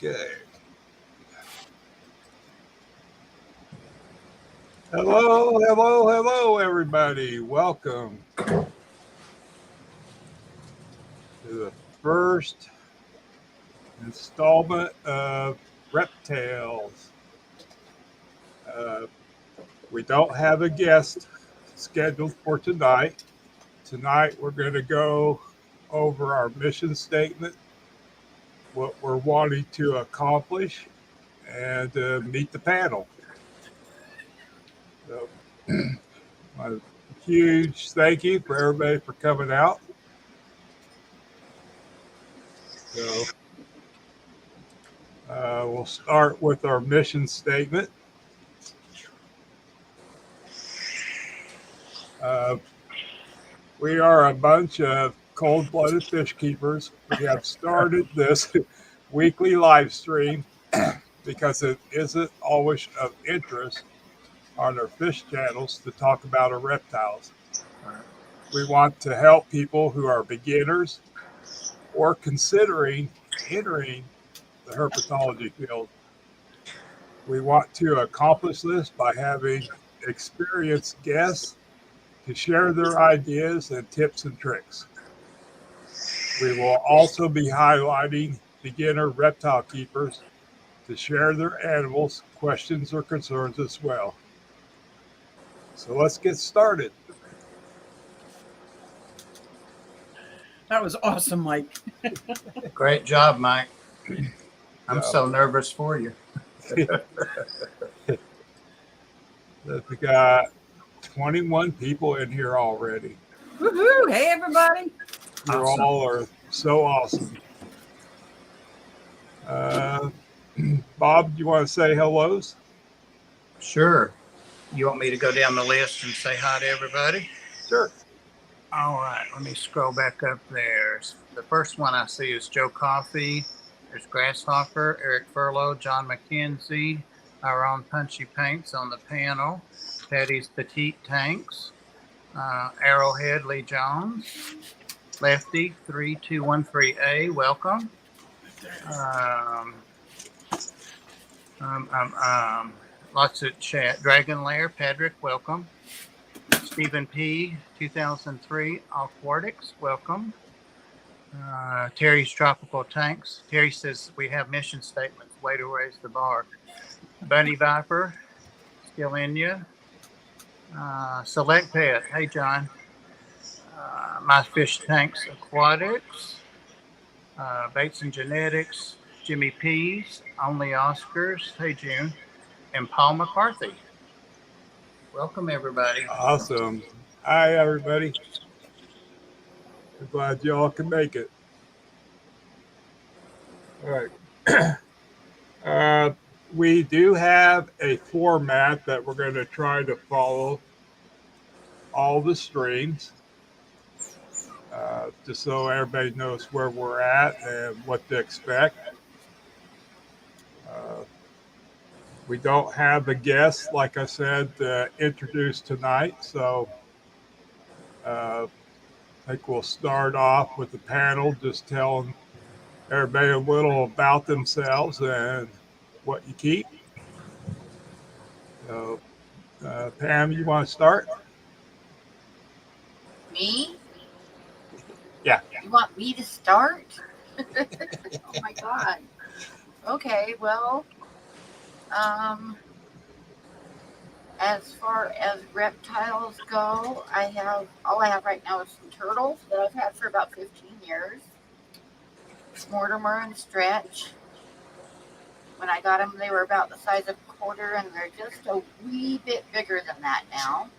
Okay. Hello, everybody. Welcome to the first installment of RepTales. Uh, we don't have a guest scheduled for tonight. Tonight, we're going to go over our mission statement, what we're wanting to accomplish, and meet the panel. So, a huge thank you for everybody for coming out. So, we'll start with our mission statement. We are a bunch of cold-blooded fish keepers. We have started this weekly live stream because it isn't always of interest on our fish channels to talk about our reptiles. We want to help people who are beginners or considering entering the herpetology field. We want to accomplish this by having experienced guests to share their ideas and tips and tricks. We will also be highlighting beginner reptile keepers to share their animals, questions, or concerns as well. So let's get started. That was awesome, Mike. Great job, Mike. I'm so nervous for you. We've got 21 people in here already. Woohoo! Hey, everybody. You all are so awesome. Bob, do you want to say hellos? Sure. You want me to go down the list and say hi to everybody? Sure. All right. Let me scroll back up there. The first one I see is Joe Coffey. There's Grasshopper, Eric Furlow, John McKenzie, our own Punchy Paints on the panel, Patty's Petite Tanks, Arrowhead Lee Jones, Lefty 3213A, welcome. Lots of chat. Dragon Lair, Patrick, welcome. Stephen P, 2003, Aquatics, welcome. Terry's Tropical Tanks. Terry says we have mission statements. Way to raise the bar. Bunny Viper, still in you. Select Pet. Hey, John. My Fish Tanks Aquatics. Bates and Genetics. Jimmy P's. Only Oscars. Hey, June. And Paul McCarthy. Welcome, everybody. Awesome. Hi, everybody. I'm glad you all can make it. All right. We do have a format that we're going to try to follow all the streams, just so everybody knows where we're at and what to expect. We don't have a guest, like I said, introduced tonight, so I think we'll start off with the panel, just telling everybody a little about themselves and what you keep. So, Pam, you want to start? Me? Yeah. You want me to start? Oh my God. Okay, well, as far as reptiles go, all I have right now is some turtles that I've had for about 15 years. Mortimer and Stretch. When I got them, they were about the size of a quarter, and they're just a wee bit bigger than that now.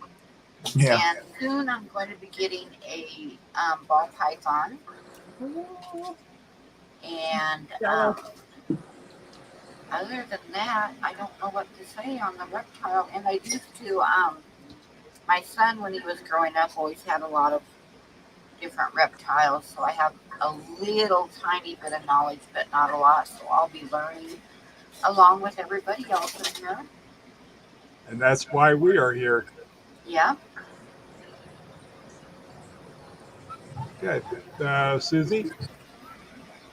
Yeah. And soon I'm going to be getting a ball python. And other than that, I don't know what to say on the reptile. And I used to, my son, when he was growing up, always had a lot of different reptiles. So I have a little tiny bit of knowledge, but not a lot. So I'll be learning along with everybody else in here. And that's why we are here. Yeah. Okay. Susie?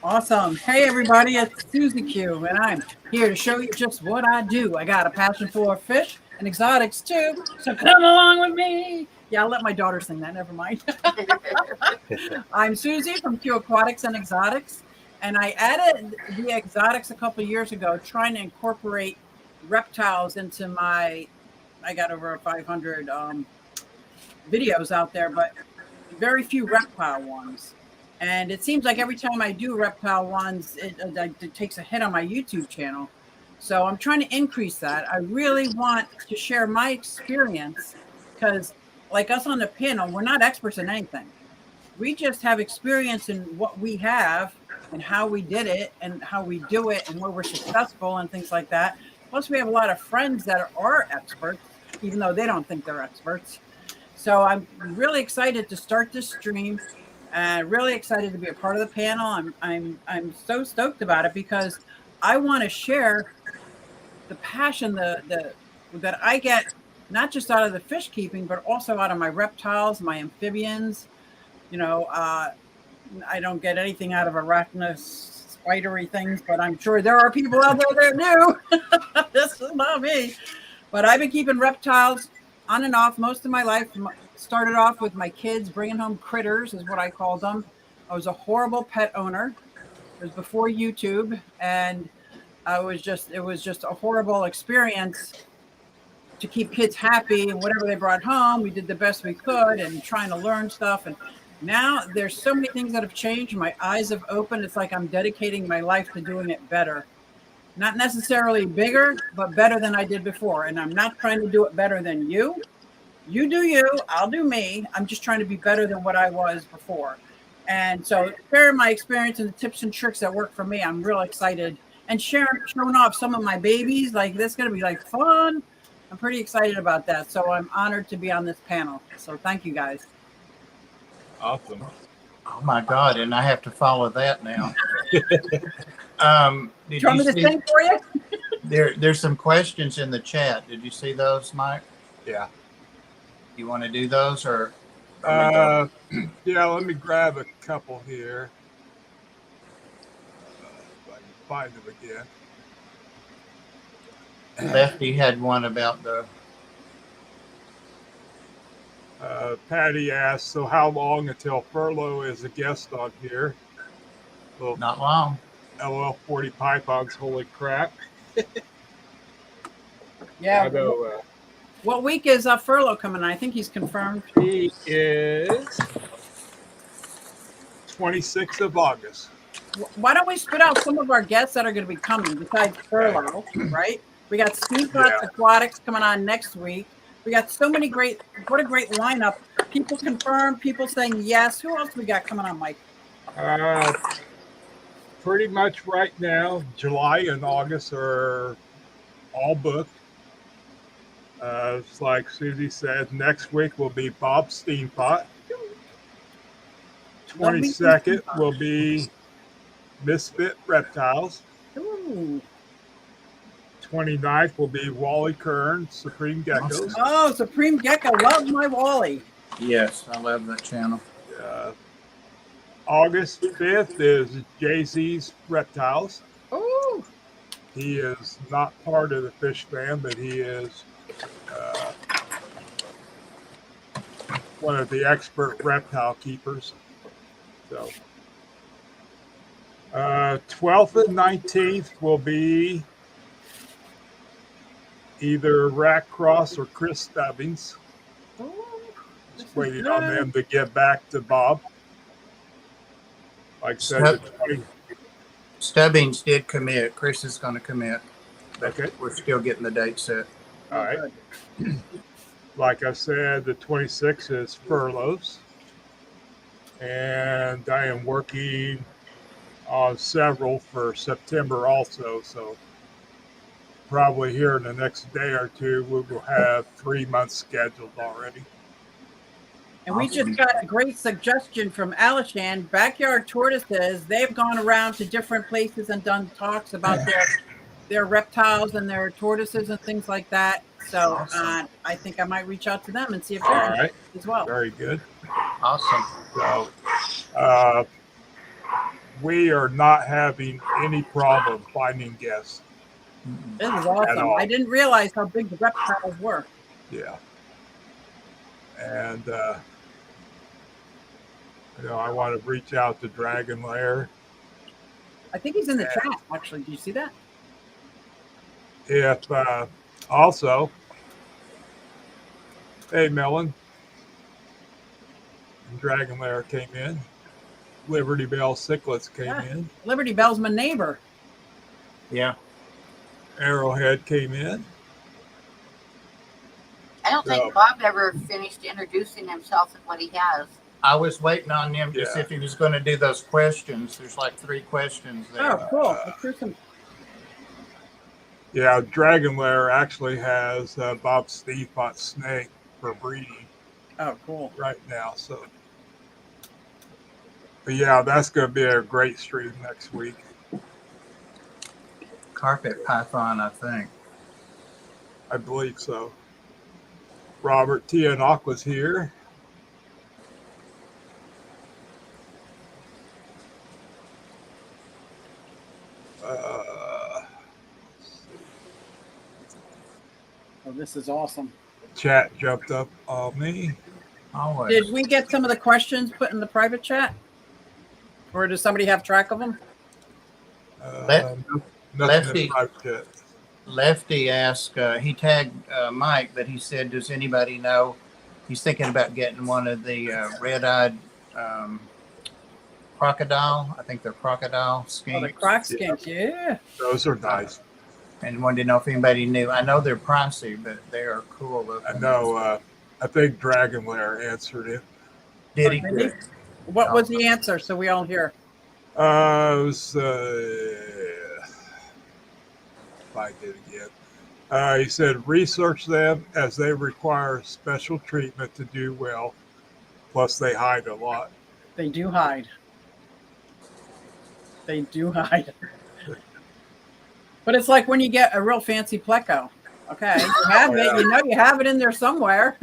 Awesome. Hey, everybody, it's Susie Q, and I'm here to show you just what I do. I got a passion for fish and exotics, too, so come along with me. Yeah, I'll let my daughter sing that. Never mind. I'm Susie from Q Aquatics and Exotics, and I added the exotics a couple of years ago, trying to incorporate reptiles into my, I got over 500 videos out there, but very few reptile ones. And it seems like every time I do reptile ones, it takes a hit on my YouTube channel. So I'm trying to increase that. I really want to share my experience because, like us on the panel, we're not experts in anything. We just have experience in what we have and how we did it and how we do it and where we're successful and things like that. Plus, we have a lot of friends that are experts, even though they don't think they're experts. So I'm really excited to start this stream and really excited to be a part of the panel. I'm so stoked about it because I want to share the passion that I get not just out of the fish keeping, but also out of my reptiles, my amphibians. You know, I don't get anything out of arachnous spidery things, but I'm sure there are people out there that do. This is not me. But I've been keeping reptiles on and off most of my life. Started off with my kids bringing home critters, is what I called them. I was a horrible pet owner. It was before YouTube, and it was just a horrible experience to keep kids happy and whatever they brought home. We did the best we could and trying to learn stuff. And now there's so many things that have changed. My eyes have opened. It's like I'm dedicating my life to doing it better. Not necessarily bigger, but better than I did before. And I'm not trying to do it better than you. You do you, I'll do me. I'm just trying to be better than what I was before. And so sharing my experience and the tips and tricks that work for me, I'm real excited. And showing off some of my babies, like this is going to be like fun. I'm pretty excited about that. So I'm honored to be on this panel. So thank you guys. Awesome. Oh my God, and I have to follow that now. Do you want me to sing for you? There's some questions in the chat. Did you see those, Mike? Yeah. You want to do those or? Yeah, let me grab a couple here. If I can find them again. Lefty had one about the. Patty asked, so how long until Furlough is a guest on here? Well, Not long. LL 40 pythons, holy crap. Yeah. I know, What week is Furlough coming? I think he's confirmed. he is 26th of August. Why don't we spit out some of our guests that are going to be coming besides Furlough, right? We got Steve Aquatics coming on next week. We got so many what a great lineup. People confirmed, people saying yes. Who else we got coming on, Mike? Pretty much right now, July and August are all booked. It's like Susie said, next week will be Bob Steampot. 22nd will be Misfit Reptiles. Ooh. 29th will be Wally Kern, Supreme Geckos. Oh, Supreme Gecko. Love my Wally. Yes, I love that channel. August 5th is Jay-Z's Reptiles. Oh. He is not part of the fish fam, but he is one of the expert reptile keepers. So 12th and 19th will be either Rack Cross or Chris Stubbings. Just waiting on them to get back to Bob. Like I said, Stubbings did commit. Chris is going to commit. Okay. We're still getting the date set. All right. Like I said, the 26th is Furloughs. And I am working on several for September also. So probably here in the next day or two, we will have 3 months scheduled already. And we just got a great suggestion from Alishan. Backyard Tortoises, they've gone around to different places and done talks about their reptiles and their tortoises and things like that. So Awesome. I think I might reach out to them and see if they're interested as well. Very good. Awesome. So we are not having any problem finding guests This is at awesome. all. I didn't realize how big the reptiles were. Yeah. And, I want to reach out to Dragon Lair. I think he's in the chat, actually. Do you see that? If also, hey, Melon, Dragon Lair came in. Liberty Bell Cichlids came in. Liberty Bell's my neighbor. Yeah. Arrowhead came in. I don't think Bob ever finished introducing himself and what he has. I was waiting on him to see if he was going to do those questions. There's like 3 questions there. Oh, cool. Let's do some. Yeah, Dragon Lair actually has Bob Steepot snake for breeding. Oh, cool. Right now, so. But yeah, that's going to be a great stream next week. Carpet python, I think. I believe so. Robert Tianock was here. Oh, this is awesome. Chat jumped up on me. Always. Did we get some of the questions put in the private chat? Or does somebody have track of them? Lefty. Lefty asked, he tagged Mike, but he said, does anybody know? He's thinking about getting one of the red-eyed crocodile. I think they're crocodile skinks. Oh, the croc skinks, yeah. Those are nice. And wanted to know if anybody knew. I know they're pricey, but they are cool looking. I know. I think Dragon Lair answered it. Did he? What was the answer so we all hear? It was, if I did again. He said, research them as they require special treatment to do well. Plus, they hide a lot. They do hide. They do hide. But it's like when you get a real fancy pleco. Okay, you have it. You know you have it in there somewhere.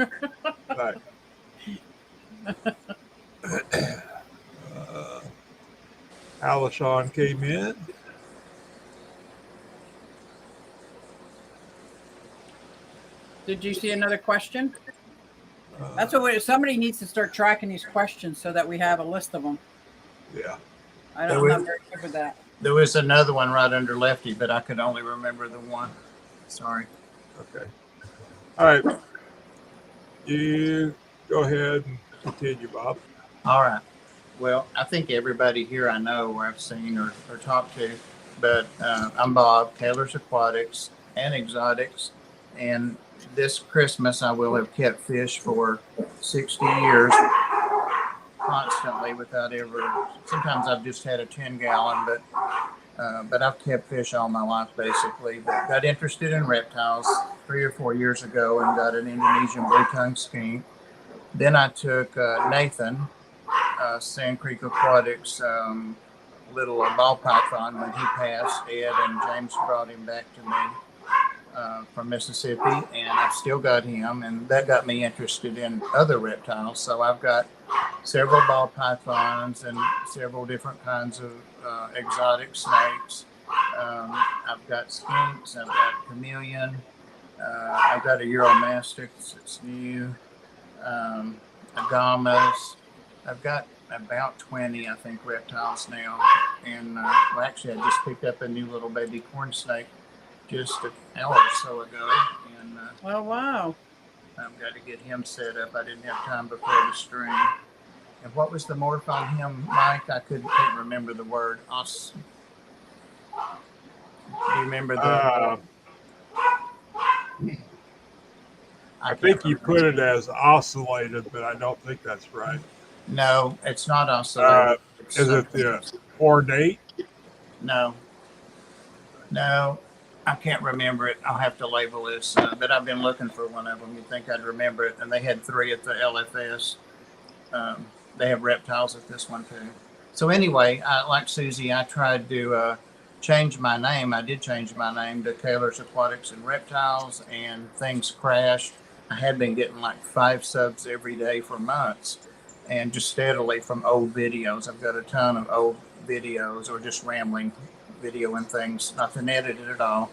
Right. Alishon came in. Did you see another question? That's what somebody needs to start tracking these questions so that we have a list of them. Yeah. I'm not very good with that. There was another one right under Lefty, but I could only remember the one. Sorry. Okay. All right. You go ahead and continue, Bob. All right. Well, I think everybody here I know or I've seen or talked to, but I'm Bob, Taylor's Aquatics and Exotics. And this Christmas, I will have kept fish for 60 years constantly without ever, sometimes I've just had a 10-gallon, but I've kept fish all my life basically. But got interested in reptiles 3 or 4 years ago and got an Indonesian blue-tongue skink. Then I took Nathan, Sand Creek Aquatics, little ball python when he passed. Ed and James brought him back to me from Mississippi, and I've still got him, and that got me interested in other reptiles. So I've got several ball pythons and several different kinds of exotic snakes. I've got skinks, I've got chameleon, I've got a Euromastix that's new, agamas. I've got about 20, I think, reptiles now. And well, actually, I just picked up a new little baby corn snake just an hour or so ago. And Oh, wow. I've got to get him set up. I didn't have time before the stream. And what was the morph on him, Mike? I can't remember the word. Do you remember the? I think you put it as oscillated, but I don't think that's right. No, it's not oscillated. Is it the ornate? No, I can't remember it. I'll have to label this, but I've been looking for one of them. You'd think I'd remember it, and they had 3 at the LFS. They have reptiles at this one too. So anyway, like Susie, I tried to change my name. I did change my name to Taylor's Aquatics and Reptiles, and things crashed. I had been getting like 5 subs every day for months, and just steadily from old videos. I've got a ton of old videos or just rambling video and things, nothing edited at all.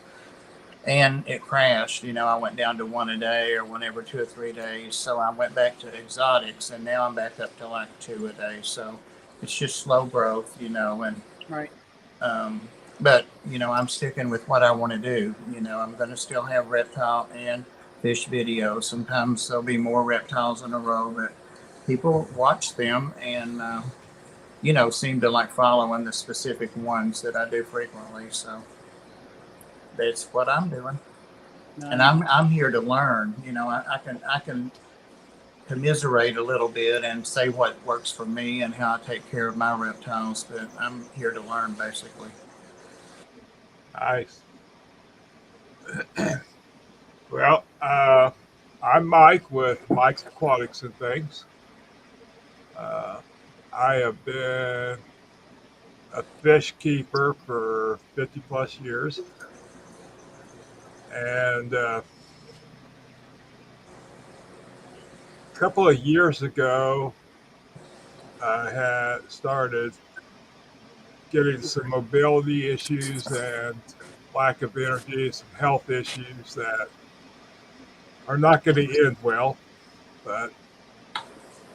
And it crashed. I went down to one a day or one every 2 or 3 days. So I went back to exotics, and now I'm back up to like 2 a day. So it's just slow growth, and Right. but I'm sticking with what I want to do. I'm going to still have reptile and fish videos. Sometimes there'll be more reptiles in a row, but people watch them and seem to like following the specific ones that I do frequently. So that's what I'm doing. And I'm here to learn. I can commiserate a little bit and say what works for me and how I take care of my reptiles, but I'm here to learn basically. Nice. Well, I'm Mike with Mike's Aquatics and Things. I have been a fish keeper for 50 plus years. And a couple of years ago, I had started getting some mobility issues and lack of energy, some health issues that are not going to end well, but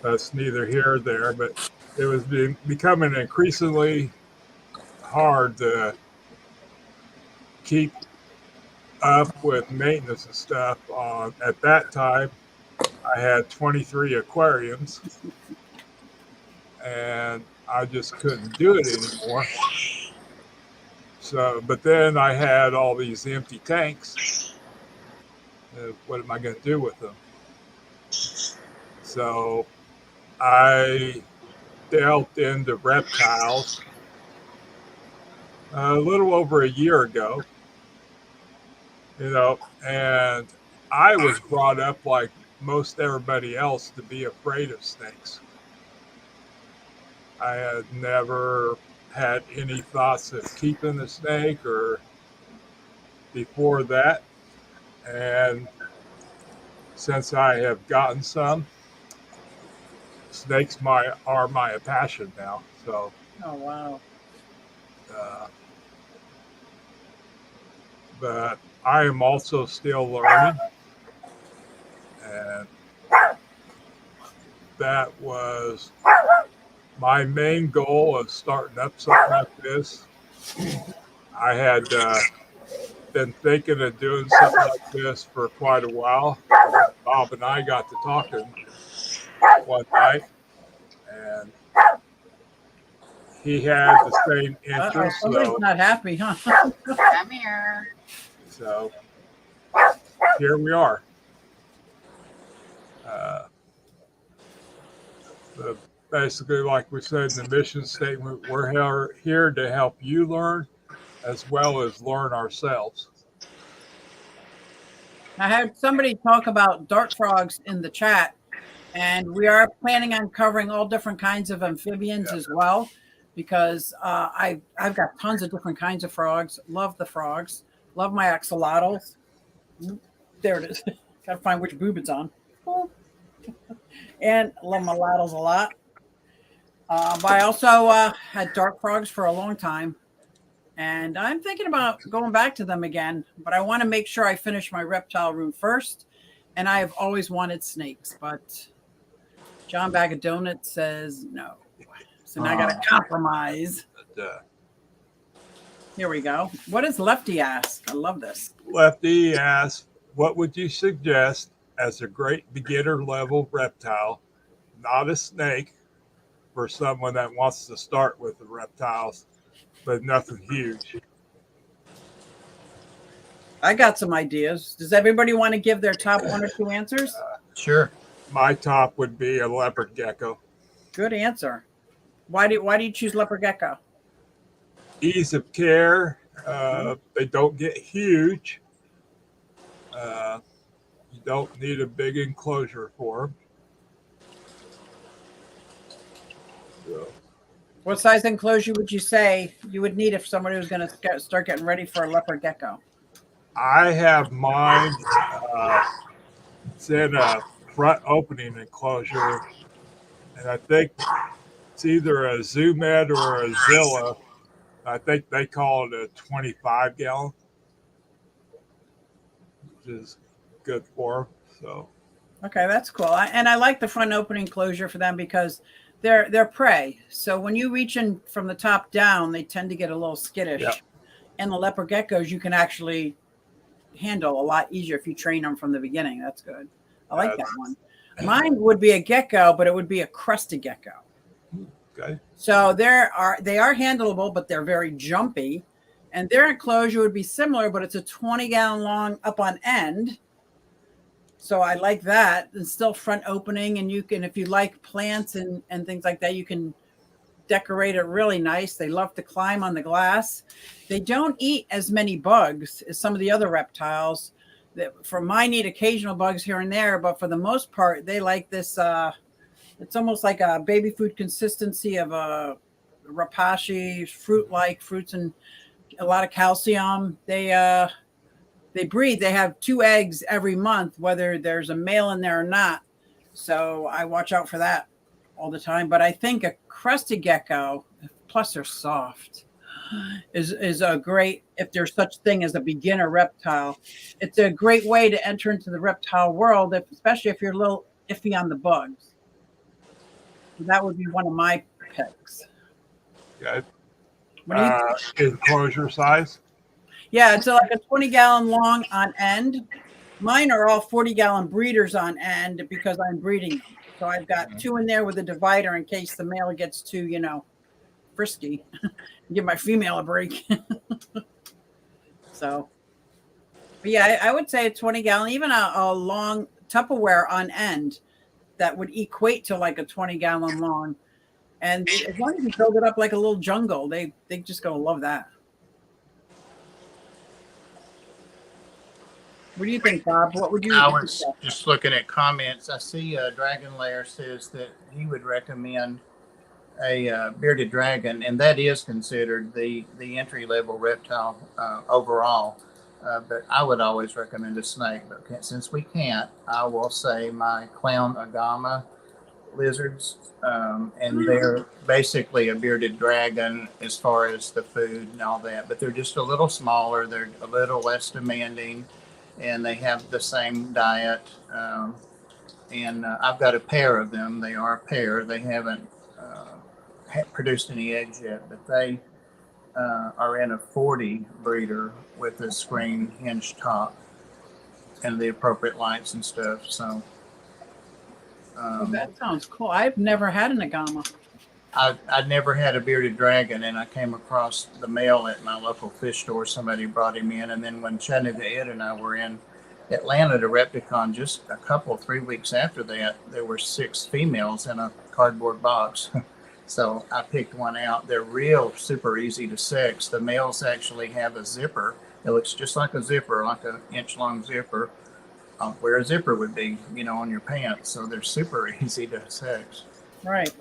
that's neither here or there. But it was becoming increasingly hard to keep up with maintenance and stuff. At that time, I had 23 aquariums, and I just couldn't do it anymore. So, but then I had all these empty tanks. What am I going to do with them? So I delved into reptiles a little over a year ago, and I was brought up like most everybody else to be afraid of snakes. I had never had any thoughts of keeping a snake or before that. And since I have gotten some, snakes are my passion now. So, Oh, wow. But I am also still learning, and that was my main goal of starting up something like this. I had been thinking of doing something like this for quite a while. Bob and I got to talking one night, and he had the same interest. Somebody's not happy, huh? Come here. So here we are. Basically, like we said in the mission statement, we're here to help you learn as well as learn ourselves. I had somebody talk about dart frogs in the chat, and we are planning on covering all different kinds of amphibians as well, because I've got tons of different kinds of frogs. Love the frogs. Love my axolotls. There it is. Got to find which boob it's on. And love my latals a lot. But I also had dart frogs for a long time. And I'm thinking about going back to them again. But I want to make sure I finish my reptile room first. And I have always wanted snakes. But John Bag of Donuts says no. So now I got to compromise. Here we go. What does Lefty ask? I love this. Lefty asks, what would you suggest as a great beginner level reptile, not a snake, for someone that wants to start with the reptiles, but nothing huge? I got some ideas. Does everybody want to give their top 1 or 2 answers? Sure. My top would be a leopard gecko. Good answer. Why do you choose leopard gecko? Ease of care. They don't get huge. You don't need a big enclosure for them. So, What size enclosure would you say you would need if somebody was going to start getting ready for a leopard gecko? I have mine. It's in a front opening enclosure, and I think It's either a Zoomed or a Zilla. I think they call it a 25 gallon, which is good for them. So Okay, that's cool. And I like the front opening closure for them because they're prey. So when you reach in from the top down, they tend to get a little skittish. yeah, And the leopard geckos you can actually handle a lot easier if you train them from the beginning. That's good. I like that one. Mine would be a gecko, but it would be a crested gecko. okay. So they are handleable, but they're very jumpy. And their enclosure would be similar, but it's a 20-gallon long up on end. So I like that. And still front opening, and you can, if you like plants and things like that, you can decorate it really nice. They love to climb on the glass. They don't eat as many bugs as some of the other reptiles. For mine, eat occasional bugs here and there, but for the most part, they like this. It's almost like a baby food consistency of a rapashi, fruit-like fruits and a lot of calcium. They breed. They have 2 eggs every month, whether there's a male in there or not. So I watch out for that all the time. But I think a crested gecko, plus they're soft, is a great, if there's such thing as a beginner reptile, it's a great way to enter into the reptile world, especially if you're a little iffy on the bugs. So that would be one of my picks. Okay. What do you think? Enclosure size? Yeah, it's like a 20-gallon long on end. Mine are all 40-gallon breeders on end because I'm breeding them. So I've got 2 in there with a divider in case the male gets too, frisky. Give my female a break. So, but yeah, I would say a 20-gallon, even a long Tupperware on end that would equate to like a 20-gallon long. And as long as you build it up like a little jungle, they just gonna love that. What do you think, Bob? What would you? I was just looking at comments. I see Dragon Lair says that he would recommend a bearded dragon, and that is considered the entry level reptile overall. But I would always recommend a snake. But since we can't, I will say my clown agama lizards, and they're basically a bearded dragon as far as the food and all that. But they're just a little smaller. They're a little less demanding, and they have the same diet. And I've got a pair of them. They are a pair. They haven't produced any eggs yet, but they are in a 40 breeder with a screen hinge top and the appropriate lights and stuff. So that sounds cool. I've never had an agama. I never had a bearded dragon, and I came across the male at my local fish store. Somebody brought him in, and then when Chattanooga Ed and I were in Atlanta to Repticon, just 3 weeks after that, there were 6 females in a cardboard box. So I picked one out. They're real super easy to sex. The males actually have a zipper. It looks just like a zipper, like an inch-long zipper, where a zipper would be, on your pants. So they're super easy to sex. Right.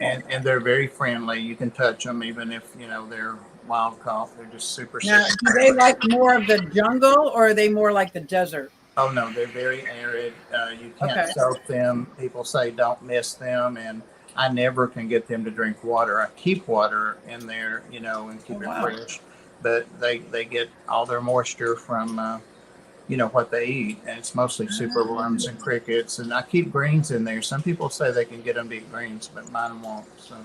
And they're very friendly. You can touch them even if, they're wild caught. They're just super Now, do they like more of the jungle, or are they more like the desert? Oh, no, they're very arid. You can't soak them. People say don't miss them, and I never can get them to drink water. I keep water in there, and keep it fresh. But they get all their moisture from, what they eat. And it's mostly superworms and crickets. And I keep greens in there. Some people say they can get them to eat greens, but mine won't. So,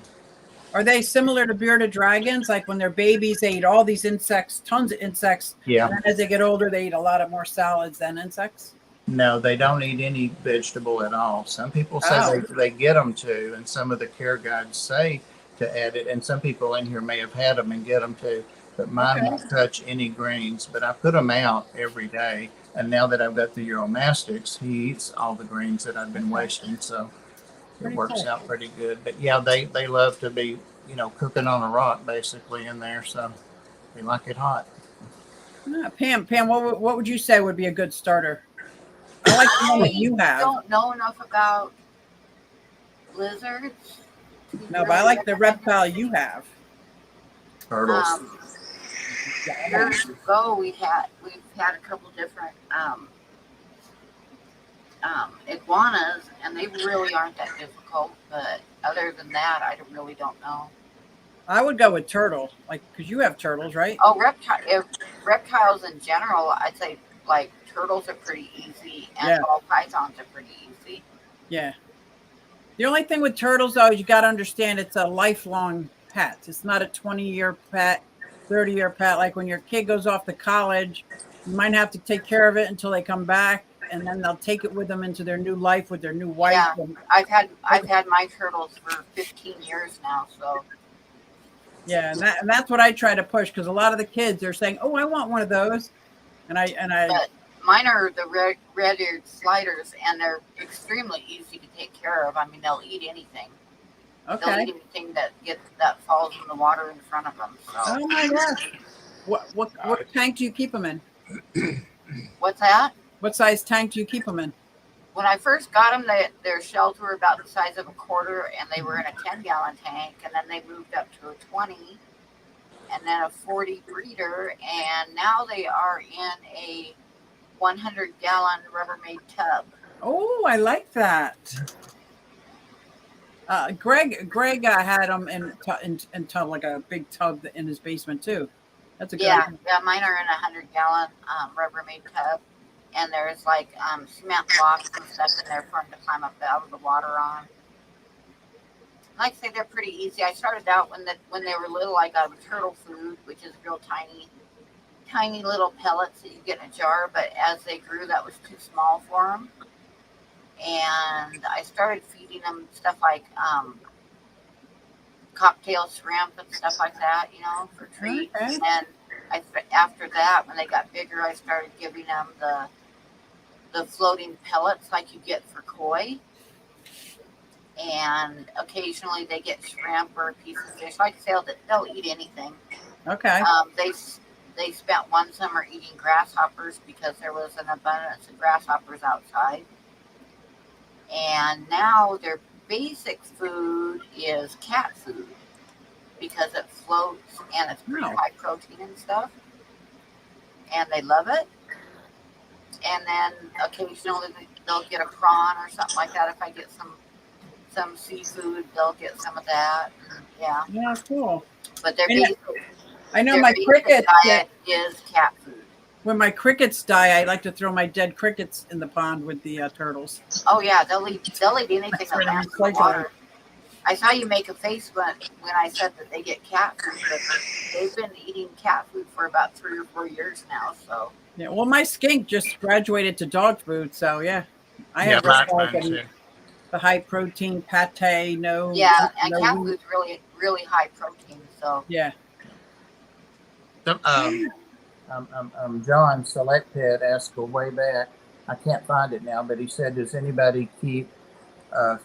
are they similar to bearded dragons? Like when they're babies, they eat all these insects, tons of insects. Yeah. And as they get older, they eat a lot of more salads than insects. No, they don't eat any vegetable at all. Some people say they get them to, and some of the care guides say to add it. And some people in here may have had them and get them to, but mine won't touch any greens. But I put them out every day. And now that I've got the Euromastics, he eats all the greens that I've been wasting. So it works out pretty good. But yeah, they love to be, cooking on a rock basically in there. So they like it hot. Pam, what would you say would be a good starter? I like the one that you have. I don't know enough about lizards. No, but I like the reptile you have. Turtles. Years ago, we've had a couple different iguanas, and they really aren't that difficult. But other than that, I really don't know. I would go with turtle, like because you have turtles, right? Oh, reptiles in general, I'd say like turtles are pretty easy, and Yeah. ball pythons are pretty easy. Yeah. The only thing with turtles, though, is you got to understand it's a lifelong pet. It's not a 20-year pet, 30-year pet. Like when your kid goes off to college, you might have to take care of it until they come back, and then they'll take it with them into their new life with their new wife. Yeah, And, I've had my turtles for 15 years now, so. yeah, and that's what I try to push because a lot of the kids are saying, "Oh, I want one of those," and I But mine are the red-eared sliders, and they're extremely easy to take care of. I mean, they'll eat anything. They'll okay. eat anything that falls in the water in front of them. So. Oh my gosh! What tank do you keep them in? What's that? What size tank do you keep them in? When I first got them, their shells were about the size of a quarter, and they were in a 10-gallon tank, and then they moved up to a 20, and then a 40 breeder, and now they are in a 100-gallon Rubbermaid tub. Oh, I like that. Greg had them in tub, like a big tub in his basement too. That's a good idea. Yeah, mine are in a 100-gallon Rubbermaid tub, and there's like cement blocks and stuff in there for them to climb up out of the water on. Like I say, they're pretty easy. I started out when they were little. I got them turtle food, which is real tiny little pellets that you get in a jar. But as they grew, that was too small for them, and I started feeding them stuff like cocktail shrimp and stuff like that, for treats. Okay. And then after that, when they got bigger, I started giving them the floating pellets like you get for koi. And occasionally they get shrimp or a piece of fish. Like I say, they'll eat anything. Okay. They spent one summer eating grasshoppers because there was an abundance of grasshoppers outside. And now their basic food is cat food because it floats and it's pretty high protein and stuff. And they love it. And then occasionally they'll get a prawn or something like that. If I get some seafood, they'll get some of that. Yeah. Yeah, cool. But their basic, I know my crickets diet is cat food. When my crickets die, I like to throw my dead crickets in the pond with the turtles. Oh yeah, they'll eat anything that lands in the water. I saw you make a face when I said that they get cat food, but they've been eating cat food for about 3 or 4 years now. So yeah, well, my skink just graduated to dog food, so yeah, I have the high protein pate. No, yeah, and cat food's really high protein. So yeah. John Selected asked way back. I can't find it now, but he said, "Does anybody keep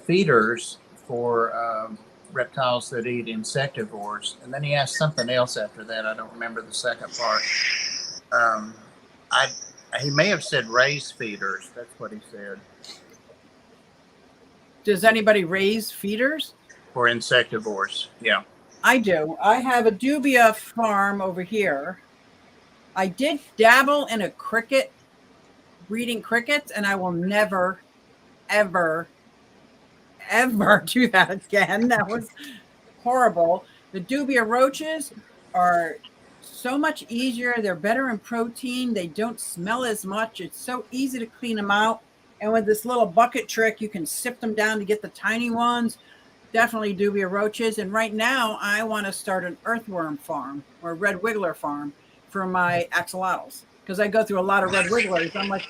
feeders for reptiles that eat insectivores?" And then he asked something else after that. I don't remember the second part. He may have said raised feeders. That's what he said. Does anybody raise feeders? For insectivores, yeah. I do. I have a dubia farm over here. I did dabble in a cricket, breeding crickets, and I will never, ever, ever do that again. That was horrible. The dubia roaches are so much easier. They're better in protein. They don't smell as much. It's so easy to clean them out. And with this little bucket trick, you can sift them down to get the tiny ones. Definitely dubia roaches. And right now, I want to start an earthworm farm or a red wiggler farm for my axolotls because I go through a lot of red wigglers. I'm like,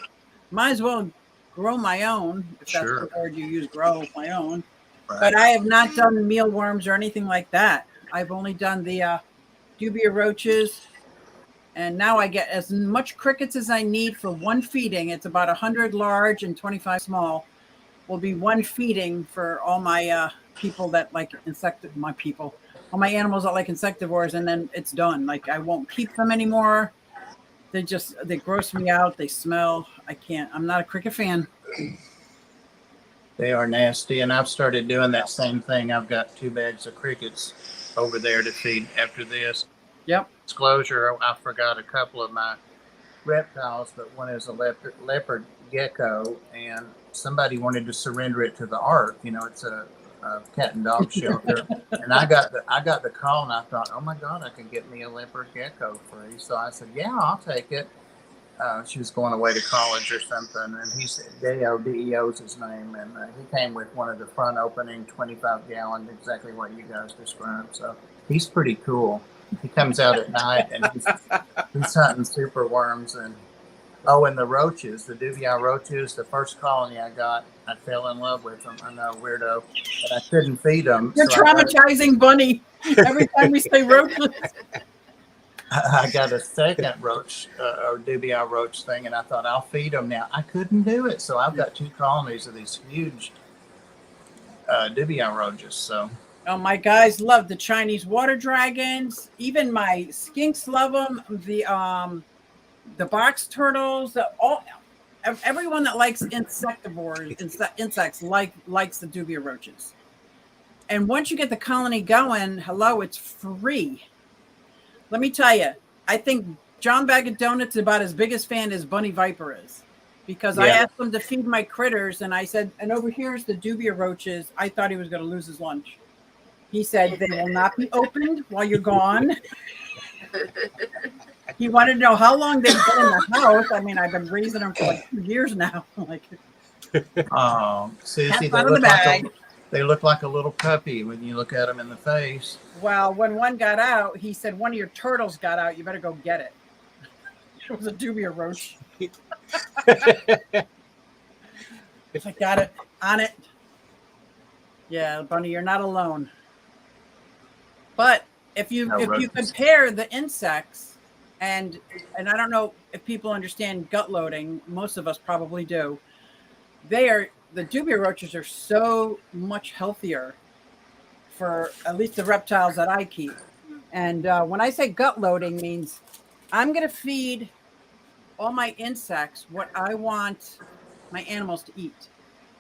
might as well grow my own, if that's the word you use, grow my own. Right. But I have not done mealworms or anything like that. I've only done the dubia roaches. And now I get as much crickets as I need for one feeding. It's about 100 large and 25 small. Will be one feeding for all my people that like all my animals that like insectivores, and then it's done. Like I won't keep them anymore. They gross me out. They smell. I can't. I'm not a cricket fan. They are nasty, and I've started doing that same thing. I've got 2 bags of crickets over there to feed after this. Yep. Disclosure, I forgot a couple of my reptiles, but one is a leopard gecko, and somebody wanted to surrender it to the Ark. You know, it's a cat and dog shelter, and I got the call, and I thought, oh my God, I could get me a leopard gecko free. So I said, yeah, I'll take it. She was going away to college or something, and he said Deo, DEO is his name, and he came with one of the front opening 25-gallon, exactly what you guys described. So he's pretty cool. He comes out at night, and he's hunting super worms, and the roaches, the dubia roaches, the first colony I got, I fell in love with them. I know, weirdo, and I couldn't feed them. You're so traumatizing Bunny every time we say roaches. I got a second roach or dubia roach thing, and I thought I'll feed them now. I couldn't do it, so I've got 2 colonies of these huge dubia roaches. So, oh, my guys love the Chinese water dragons. Even my skinks love them. The box turtles. Everyone that likes insectivores, insects likes the dubia roaches. And once you get the colony going, hello, it's free. Let me tell you, I think John Bag of Donuts is about as big a fan as Bunny Viper is, because I asked him to feed my critters, and I said, and over here's the dubia roaches. I thought he was going to lose his lunch. He said, they will not be opened while you're gone. He wanted to know how long they've been in the house. I mean, I've been raising them for like 2 years now. Like, Susie, they look like a little puppy when you look at them in the face. Well, when one got out, he said, one of your turtles got out. You better go get it. It was a dubia roach. I got it on it. Yeah, Bunny, you're not alone. But if you compare the insects, and I don't know if people understand gut loading, most of us probably do. The dubia roaches are so much healthier for at least the reptiles that I keep. And when I say gut loading, means I'm going to feed all my insects what I want my animals to eat.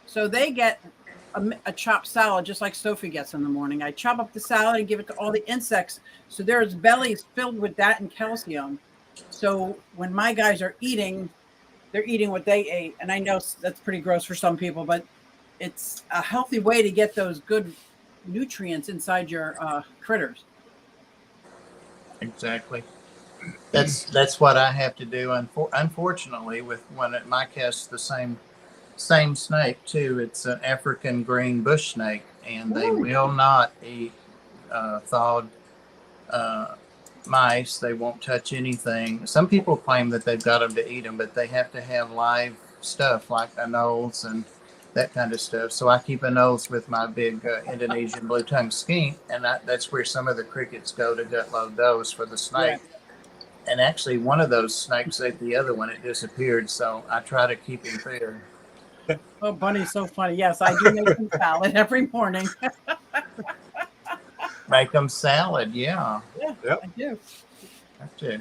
So they get a chopped salad, just like Sophie gets in the morning. I chop up the salad and give it to all the insects. So their bellies filled with that and calcium. So when my guys are eating, they're eating what they ate. And I know that's pretty gross for some people, but it's a healthy way to get those good nutrients inside your critters. Exactly. That's what I have to do. Unfortunately, with one at my cast, the same snake too. It's an African green bush snake, and they will not eat thawed mice. They won't touch anything. Some people claim that they've got them to eat them, but they have to have live stuff like anoles and that kind of stuff. So I keep anoles with my big Indonesian blue-tongued skink, and that's where some of the crickets go to gut load those for the snake. Yeah. And actually, one of those snakes ate the other one. It disappeared, so I try to keep him fed. Oh, Bunny's so funny. Yes, I do make them salad every morning. Make them salad, yeah. Yeah, yep. I do. I do.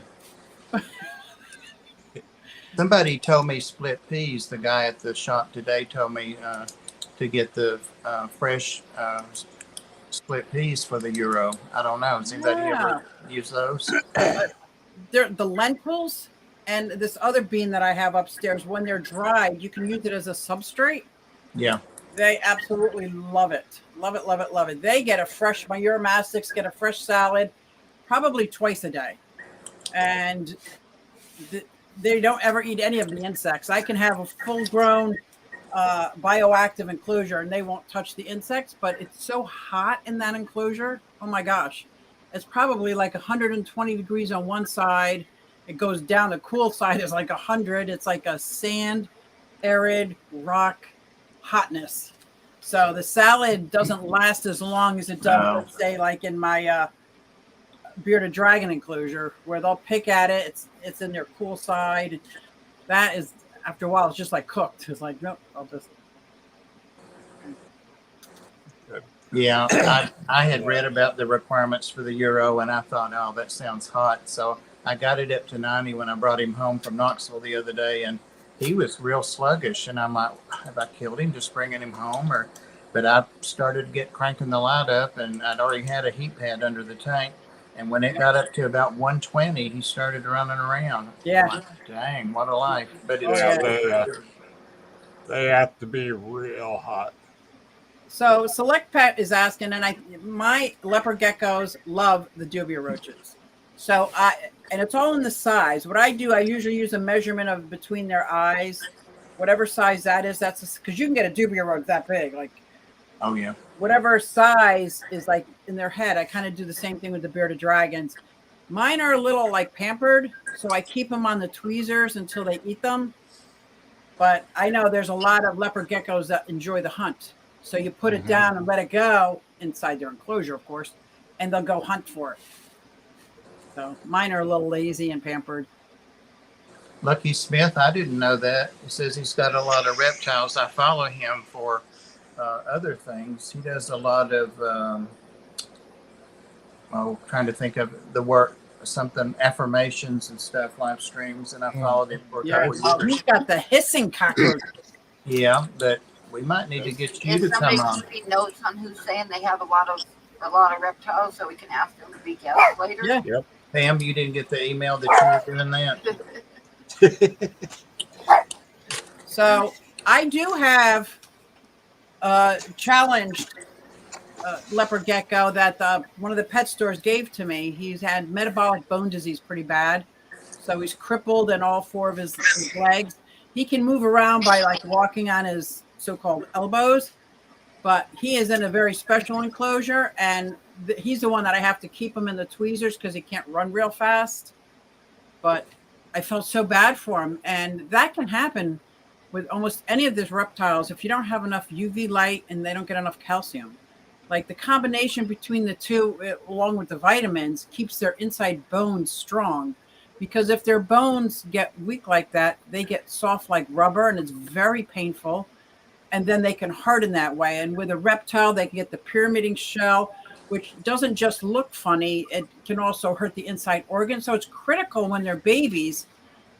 Somebody told me split peas. The guy at the shop today told me to get the fresh split peas for the Euro. I don't know. Does anybody ever use those? They're the lentils and this other bean that I have upstairs. When they're dried, you can use it as a substrate. Yeah. They absolutely love it. Love it, love it, love it. They get a fresh, my Euromastics get a fresh salad probably twice a day. And they don't ever eat any of the insects. I can have a full-grown bioactive enclosure and they won't touch the insects, but it's so hot in that enclosure. Oh my gosh. It's probably like 120 degrees on one side. It goes down. The cool side is like 100. It's like a sand, arid, rock hotness. So the salad doesn't last as long as it does, let's say, like in my bearded dragon enclosure, where they'll pick at it. It's in their cool side. That is, after a while, it's just like cooked. It's like, nope, I'll just. Yeah, I had read about the requirements for the Euro, and I thought, oh, that sounds hot. So I got it up to 90 when I brought him home from Knoxville the other day, and he was real sluggish. And I'm like, have I killed him just bringing him home? But I started to cranking the light up, and I'd already had a heat pad under the tank. And when it got up to about 120, he started running around. Yeah. Like, dang, what a life. But it's Yeah. They have to be real hot. So Select Pet is asking, and my leopard geckos love the dubia roaches. So and it's all in the size. What I do, I usually use a measurement of between their eyes, whatever size that is. That's because you can get a dubia roach that big, like. Oh yeah. Whatever size is like in their head. I kind of do the same thing with the bearded dragons. Mine are a little like pampered, so I keep them on the tweezers until they eat them. But I know there's a lot of leopard geckos that enjoy the hunt. So you put it down and let it go inside their enclosure, of course, and they'll go hunt for it. So mine are a little lazy and pampered. Lucky Smith, I didn't know that. He says he's got a lot of reptiles. I follow him for other things. He does a lot of, trying to think of the work, something, affirmations and stuff, live streams, and I followed him for a couple of years. He's got the hissing cockroach. Yeah, but we might need to get you to come on. Keeping notes on who's saying they have a lot of reptiles, so we can ask them to be guests later. Yeah. Yep. Pam, you didn't get the email that you were doing that? So I do have challenged leopard gecko that one of the pet stores gave to me. He's had metabolic bone disease pretty bad. So he's crippled in all four of his legs. He can move around by like walking on his so-called elbows, but he is in a very special enclosure, and he's the one that I have to keep him in the tweezers because he can't run real fast. But I felt so bad for him, and that can happen with almost any of these reptiles if you don't have enough UV light and they don't get enough calcium. Like the combination between the two, along with the vitamins, keeps their inside bones strong. Because if their bones get weak like that, they get soft like rubber, and it's very painful. And then they can harden that way. And with a reptile, they can get the pyramiding shell, which doesn't just look funny. It can also hurt the inside organs. So it's critical when they're babies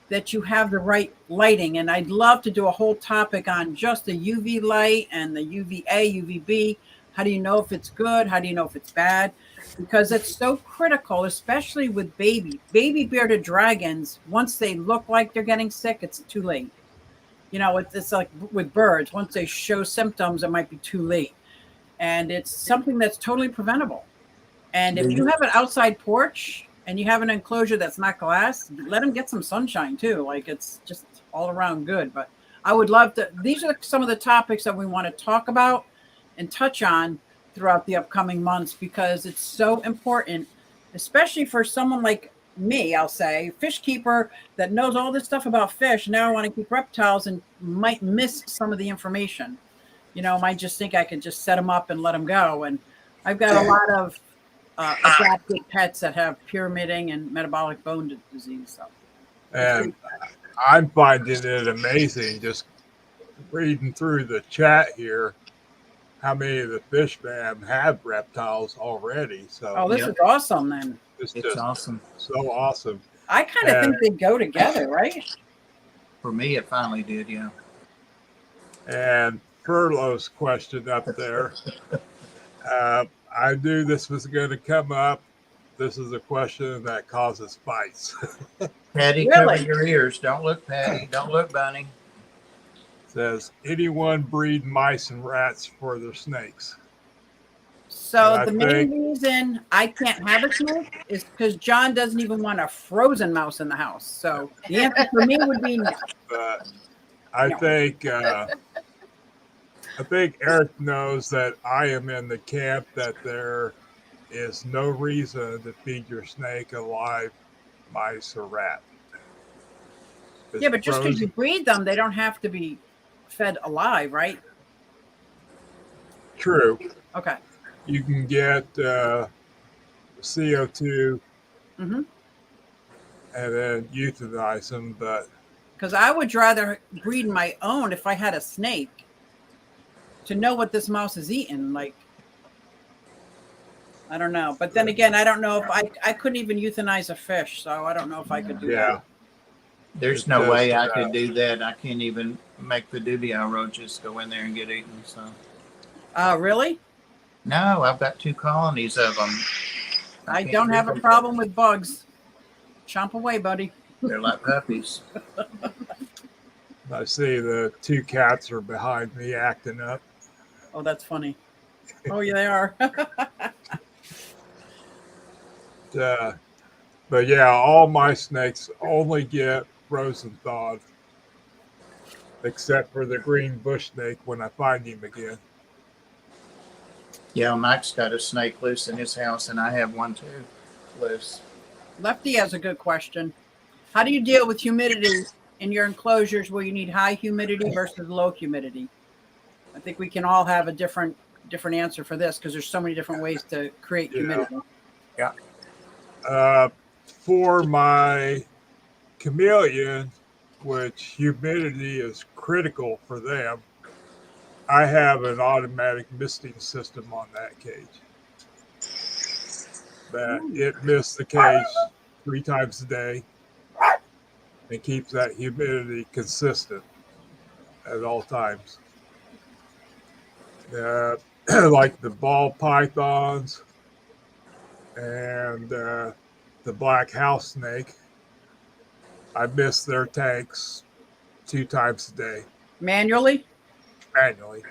that you have the right lighting. And I'd love to do a whole topic on just the UV light and the UVA, UVB. How do you know if it's good? How do you know if it's bad? Because it's so critical, especially with baby bearded dragons. Once they look like they're getting sick, it's too late. You know, it's like with birds. Once they show symptoms, it might be too late. And it's something that's totally preventable. And if you have an outside porch and you have an enclosure that's not glass, let them get some sunshine too. Like it's just all around good. But I would love to. These are some of the topics that we want to talk about and touch on throughout the upcoming months, because it's so important, especially for someone like me, I'll say, fish keeper that knows all this stuff about fish. Now I want to keep reptiles and might miss some of the information. You know, might just think I can just set them up and let them go. And I've got a lot of adopted pets that have pyramiding and metabolic bone disease. So, and I'm finding it amazing just reading through the chat here how many of the fish fam have reptiles already. So this is awesome then. It's awesome. So awesome. I kind of think they go together, right? For me, it finally did, yeah. And Furlow's question up there. I knew this was going to come up. This is a question that causes fights. Patty, cover your ears. Don't look, Patty. Don't look, Bunny. Says, anyone breed mice and rats for their snakes? So the main reason I can't have a snake is because John doesn't even want a frozen mouse in the house. So the answer for me would be no. I think Eric knows that I am in the camp that there is no reason to feed your snake a live mice or rat. Yeah, but just because you breed them, they don't have to be fed alive, right? True. Okay. You can get CO2 and then euthanize them, but because I would rather breed my own if I had a snake to know what this mouse is eating. Like, I don't know. But then again, I don't know if I couldn't even euthanize a fish, so I don't know if I could do that. There's no way I could do that. I can't even make the dubia roaches go in there and get eaten. So. Really? No, I've got 2 colonies of them. I can't don't leave have a them. problem with bugs. Chomp away, buddy. They're like puppies. I see the 2 cats are behind me acting up. Oh, that's funny. Oh, yeah, they are. Uh, but yeah, all my snakes only get frozen thawed, except for the green bush snake when I find him again. Yeah, Mike's got a snake loose in his house, and I have one too loose. Lefty has a good question. How do you deal with humidity in your enclosures where you need high humidity versus low humidity? I think we can all have a different answer for this because there's so many different ways to create humidity. Yeah. For my chameleon, which humidity is critical for them, I have an automatic misting system on that cage. That it mists the cage 3 times a day and keeps that humidity consistent at all times. Like the ball pythons and the black house snake, I miss their tanks 2 times a day Manually? manually.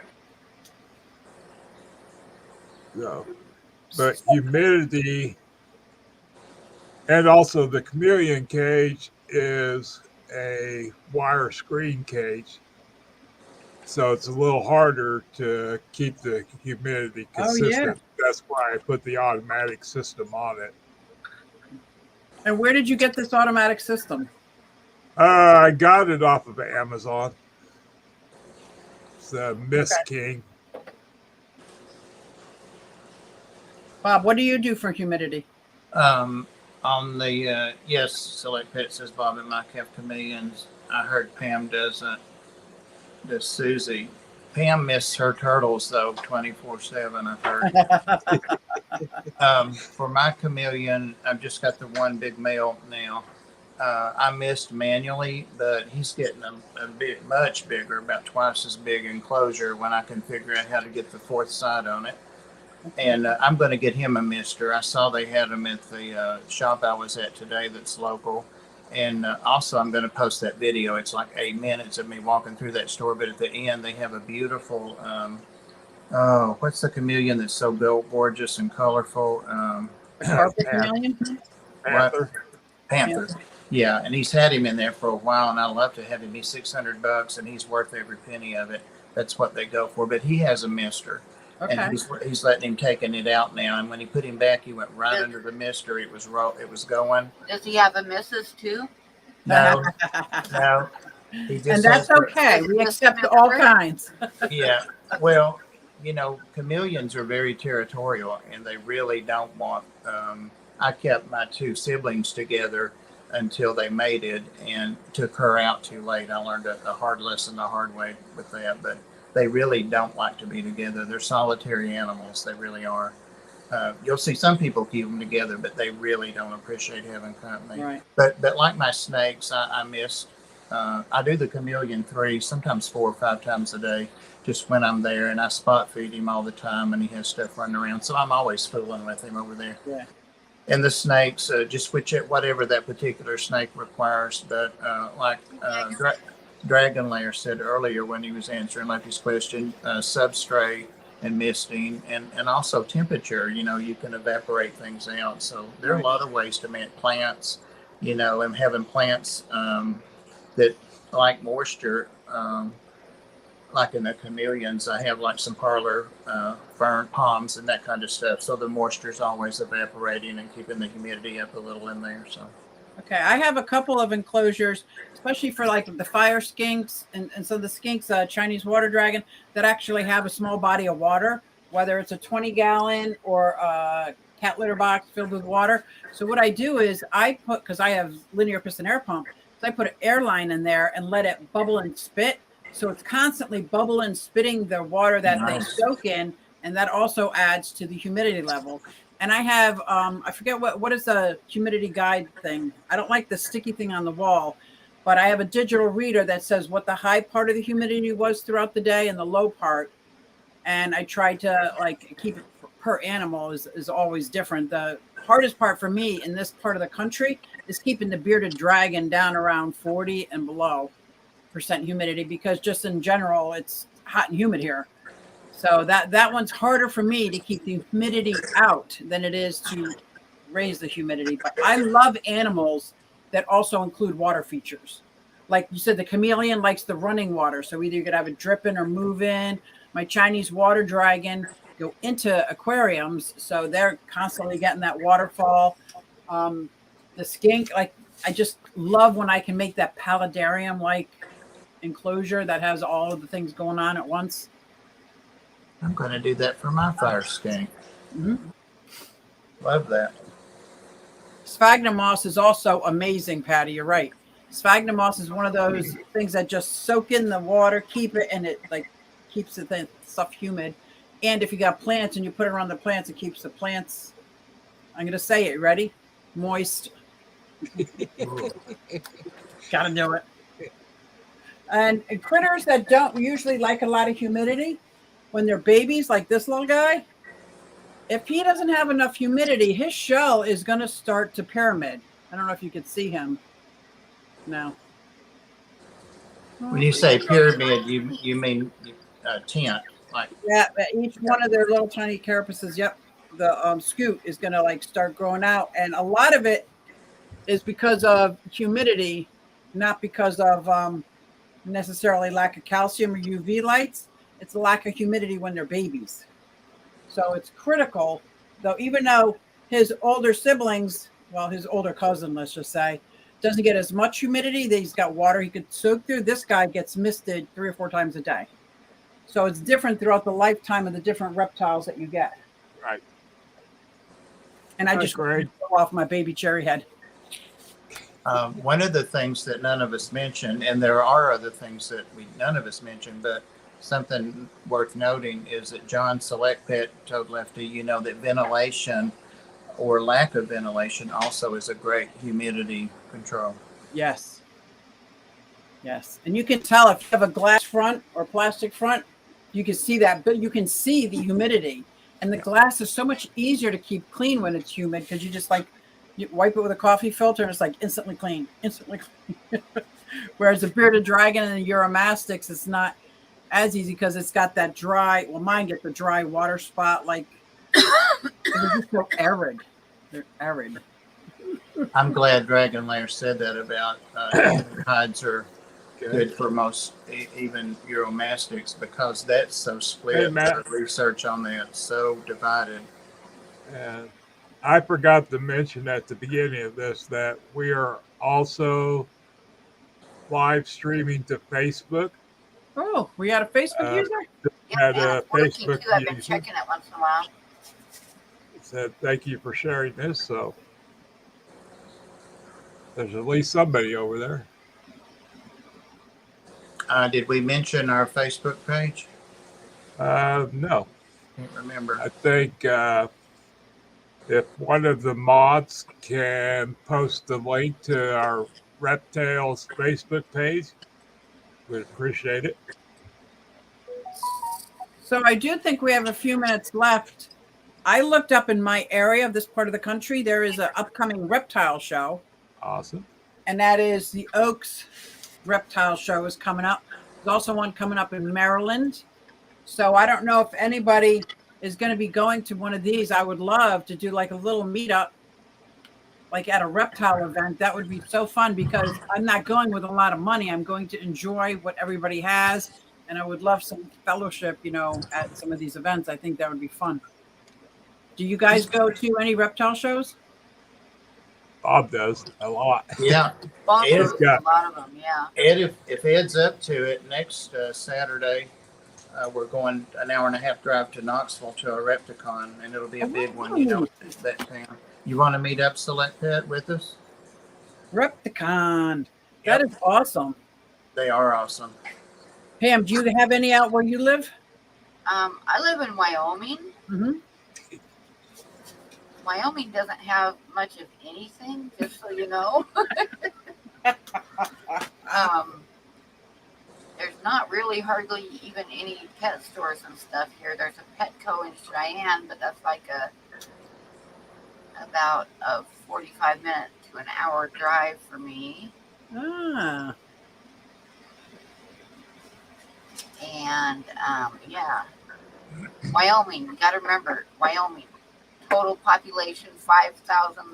So, but humidity, and also the chameleon cage is a wire screen cage, so it's a little harder to keep the humidity Oh, yeah. consistent. That's why I put the automatic system on it. And where did you get this automatic system? I got it off of Amazon. It's the Mist King. Bob, what do you do for humidity? On the yes, Select Pet says Bob and Mike have chameleons. I heard Pam does Susie. Pam misses her turtles though 24/7. I've heard. For my chameleon, I've just got the one big male now. I missed manually, but he's getting a bit much bigger, about twice as big enclosure when I can figure out how to get the 4th side on it. And I'm going to get him a mister. I saw they had them at the shop I was at today that's local. And also I'm going to post that video. It's like 8 minutes of me walking through that store. But at the end, they have a beautiful, what's the chameleon that's so gorgeous and colorful? Carpet chameleon? Panther. Panther. Yeah, and he's had him in there for a while, and I love to have him. He's $600, and he's worth every penny of it. That's what they go for. But he has a mister. Okay. And he's letting him taking it out now. And when he put him back, he went right under the mister. It was going. Does he have a missus too? No, no. He just And that's okay. We accept all kinds. Yeah. Well, chameleons are very territorial, and they really don't want. I kept my 2 siblings together until they mated, and took her out too late. I learned a hard lesson the hard way with that, but they really don't like to be together. They're solitary animals. They really are. You'll see some people keep them together, but they really don't appreciate having company. Right. But like my snakes, I miss. I do the chameleon 3, sometimes 4 or 5 times a day, just when I'm there, and I spot feed him all the time, and he has stuff running around. So I'm always fooling with him over there. Yeah. And the snakes, just switch it whatever that particular snake requires. But Dragon Lair said earlier when he was answering Lefty's question, substrate and misting, and also temperature. You can evaporate things out. So there are a lot of ways to manage plants. And having plants that like moisture. Like in the chameleons, I have like some parlor fern palms and that kind of stuff. So the moisture is always evaporating and keeping the humidity up a little in there. So. Okay, I have a couple of enclosures, especially for like the fire skinks and some of the skinks, Chinese water dragon, that actually have a small body of water, whether it's a 20-gallon or a cat litter box filled with water. So what I do is because I have linear piston air pump, so I put an air line in there and let it bubble and spit. So it's constantly bubbling, spitting the water that they soak in, and that also adds to the humidity level. And I have, I forget what is the humidity guide thing. I don't like the sticky thing on the wall, but I have a digital reader that says what the high part of the humidity was throughout the day and the low part. And I try to keep it per animal is always different. The hardest part for me in this part of the country is keeping the bearded dragon down around 40 and below % humidity, because just in general, it's hot and humid here. So that one's harder for me to keep the humidity out than it is to raise the humidity. But I love animals that also include water features. Like you said, the chameleon likes the running water. So either you could have it dripping or move in. My Chinese water dragon go into aquariums, so they're constantly getting that waterfall. The skink, like, I just love when I can make that paludarium like enclosure that has all of the things going on at once. I'm going to do that for my fire skink. Mm-hmm. Love that. Sphagnum moss is also amazing, Patty. You're right. Sphagnum moss is one of those things that just soak in the water, keep it, and it like keeps the stuff humid. And if you got plants and you put it around the plants, it keeps the plants, I'm going to say it, ready? Moist. Got to do it. And critters that don't usually like a lot of humidity, when they're babies, like this little guy, if he doesn't have enough humidity, his shell is going to start to pyramid. I don't know if you could see him. No. When you say pyramid, you mean tent, like Yeah, each one of their little tiny carapaces. Yep, the scoot is going to like start growing out, and a lot of it is because of humidity, not because of necessarily lack of calcium or UV lights. It's a lack of humidity when they're babies. So it's critical, though, even though his older siblings, well, his older cousin, let's just say, doesn't get as much humidity. He's got water he could soak through. This guy gets misted 3 or 4 times a day. So it's different throughout the lifetime of the different reptiles that you get. Right. And I just great. go off my baby cherry head. one of the things that none of us mentioned, and there are other things that none of us mentioned, but something worth noting is that John Select Pet told Lefty, that ventilation or lack of ventilation also is a great humidity control. Yes. Yes. And you can tell if you have a glass front or plastic front, you can see that, but you can see the humidity. And the glass is so much easier to keep clean when it's humid, because you just you wipe it with a coffee filter and it's like instantly clean. Whereas the bearded dragon and the Uromastyx, it's not as easy because it's got that dry, well, mine get the dry water spot, like they're just so arid. They're arid. I'm glad Dragon Lair said that about hides are good for most, even Uromastyx, because that's so split. Hey, Matt. The research on that so divided. And I forgot to mention at the beginning of this that we are also live streaming to Facebook. Oh, we had a Facebook user? Had Yeah, a it's working Facebook too. I've been user checking it once in a while. said thank you for sharing this. So there's at least somebody over there. Did we mention our Facebook page? No, Can't remember. I think if one of the mods can post the link to our RepTales Facebook page, we'd appreciate it. So I do think we have a few minutes left. I looked up in my area of this part of the country, there is an upcoming reptile show. Awesome. And that is the Oaks Reptile Show is coming up. There's also one coming up in Maryland. So I don't know if anybody is going to be going to one of these. I would love to do like a little meetup, like at a reptile event. That would be so fun, because I'm not going with a lot of money. I'm going to enjoy what everybody has. And I would love some fellowship, at some of these events. I think that would be fun. Do you guys go to any reptile shows? Bob does a lot. Yeah. Bob Ed, knows a lot of them, yeah. Ed, if Ed's up to it, next Saturday, we're going an hour and a half drive to Knoxville to a Repticon, and it'll be a big one, that town. You want to meet up, Select Pet, with us? Repticon. Yep. That is awesome. They are awesome. Pam, do you have any out where you live? I live in Wyoming. Mm-hmm. Wyoming doesn't have much of anything, just so you know. There's not really hardly even any pet stores and stuff here. There's a Petco in Cheyenne, but that's like about a 45-minute to an hour drive for me. Ah, And yeah, Wyoming. You got to remember, Wyoming. Total population 5,000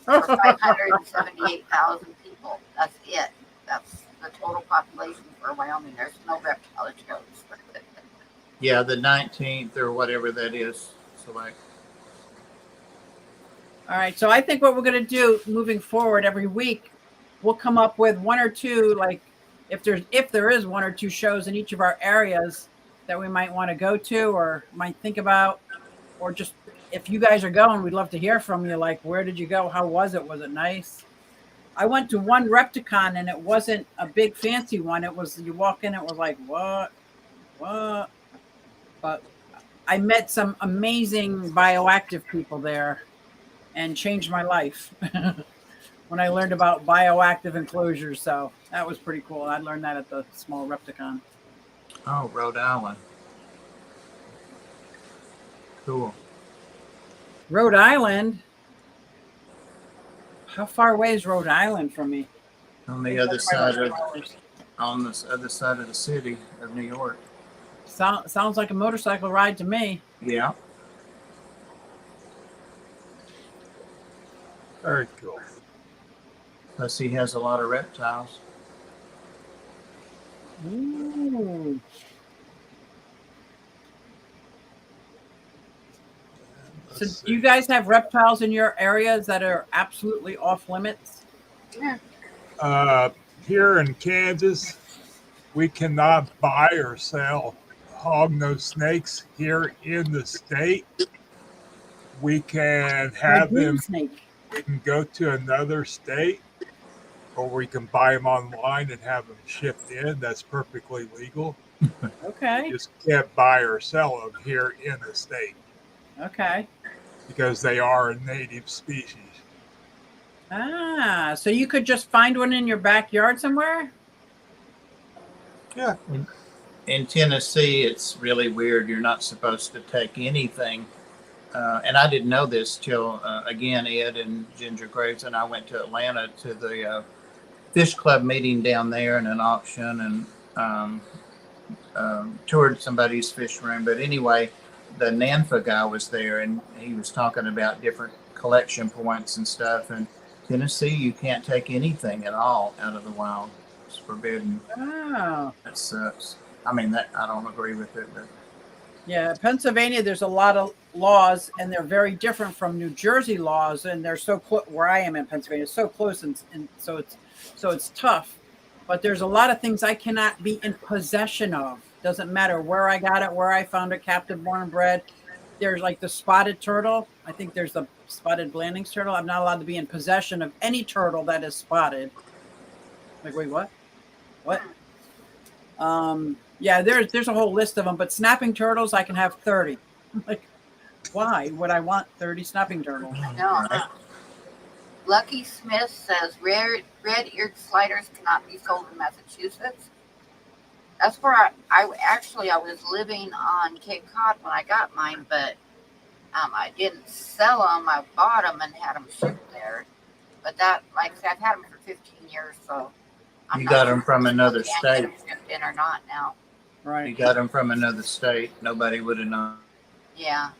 or 578,000 people. That's it. That's the total population for Wyoming. There's no reptile shows. Yeah, the 19th or whatever that is. Select. all right. So I think what we're going to do moving forward every week, we'll come up with one or two, like if there is one or two shows in each of our areas that we might want to go to or might think about, or just if you guys are going, we'd love to hear from you. Like, where did you go? How was it? Was it nice? I went to one Repticon and it wasn't a big fancy one. It was, you walk in, it was like, what? But I met some amazing bioactive people there and changed my life when I learned about bioactive enclosures. So that was pretty cool. I learned that at the small Repticon. Oh, Rhode Island. Cool. Rhode Island. How far away is Rhode Island from me? On the other side of the city of New York. Sounds like a motorcycle ride to me. Yeah. Very cool. Plus, he has a lot of reptiles. Ooh. So do you guys have reptiles in your areas that are absolutely off limits? Here in Kansas, we cannot buy or sell hognose snakes here in the state. We can have them. Snake. We can go to another state, or we can buy them online and have them shipped in. That's perfectly legal. Okay. You just can't buy or sell them here in the state Okay. because they are a native species. Ah, so you could just find one in your backyard somewhere? Yeah. In Tennessee, it's really weird. You're not supposed to take anything. And I didn't know this till, again, Ed and Ginger Graves and I went to Atlanta to the fish club meeting down there and an auction and toured somebody's fish room. But anyway, the NANFA guy was there and he was talking about different collection points and stuff. And Tennessee, you can't take anything at all out of the wild. It's forbidden. Oh. That sucks. I mean, that I don't agree with it, but Yeah, Pennsylvania, there's a lot of laws, and they're very different from New Jersey laws, and they're so close. Where I am in Pennsylvania, it's so close, and so it's tough. But there's a lot of things I cannot be in possession of. Doesn't matter where I got it, where I found it, captive born and bred. There's like the spotted turtle. I think there's the spotted Blandings turtle. I'm not allowed to be in possession of any turtle that is spotted. Like, wait, what? What? Yeah, there's a whole list of them, but snapping turtles, I can have 30. Like, why would I want 30 snapping turtles? No. Lucky Smith says red-eared sliders cannot be sold in Massachusetts. That's where I was living on Cape Cod when I got mine, but I didn't sell them. I bought them and had them shipped there. But that, like I said, I've had them for 15 years, so I'm you not got sure them from if another I can state. get them shipped in or not now. You Right. got them from another state. Nobody would have known. Yeah.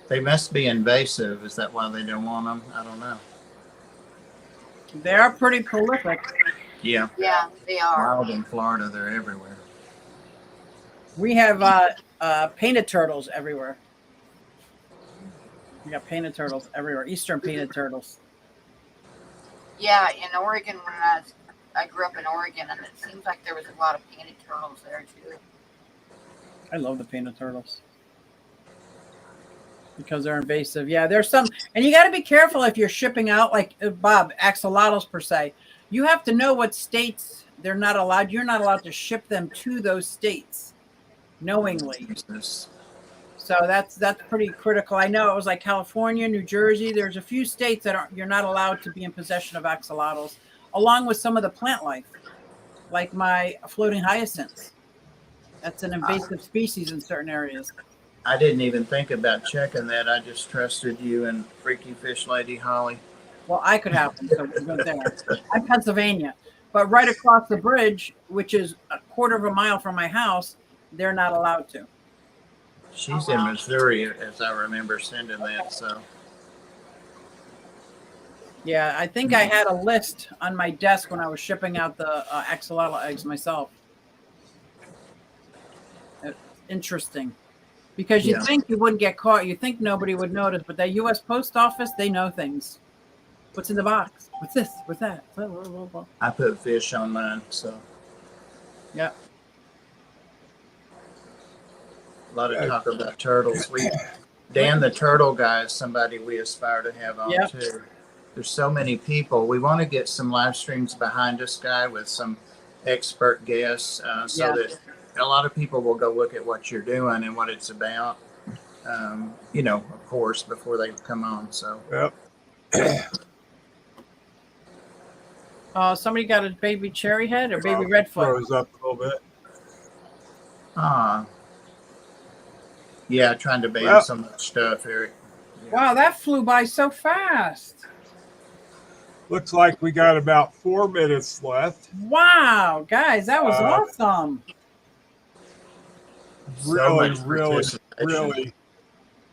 They must be invasive. Is that why they don't want them? I don't know. They are pretty prolific. Yeah. Yeah, they are. Wild in Florida, they're everywhere. We have painted turtles everywhere. We got painted turtles everywhere. Eastern painted turtles. Yeah, in Oregon, when I grew up in Oregon, and it seems like there was a lot of painted turtles there too. I love the painted turtles because they're invasive. Yeah, there's some, and you got to be careful if you're shipping out, like Bob, axolotls per se. You have to know what states they're not allowed. You're not allowed to ship them to those states knowingly. Jesus. So that's pretty critical. I know it was like California, New Jersey. There's a few states that you're not allowed to be in possession of axolotls, along with some of the plant life, like my floating hyacinths. That's an invasive species in certain areas. I didn't even think about checking that. I just trusted you and Freaky Fish Lady Holly. Well, I could have them, so we're good there. I'm Pennsylvania, but right across the bridge, which is a quarter of a mile from my house, they're not allowed to. She's in Missouri, as I remember sending that. So Yeah, I think I had a list on my desk when I was shipping out the axolotl eggs myself. Interesting. Because you Yeah. think you wouldn't get caught. You think nobody would notice, but the U.S. Post Office, they know things. What's in the box? What's this? What's that? I put fish on mine, so Yeah. a lot of talk about turtles. Dan the Turtle Guy is somebody we aspire to have on Yep. too. There's so many people. We want to get some live streams behind us, Guy, with some expert guests, so that a lot of people will go look at what you're doing and what it's about. Of course, before they come on. So. Yep. Somebody got a baby cherry head or baby redfoot? Froze up a little bit. Yeah, trying to ban so much stuff, Eric. Yeah. Wow, that flew by so fast. Looks like we got about 4 minutes left. Wow, guys, that was awesome. Really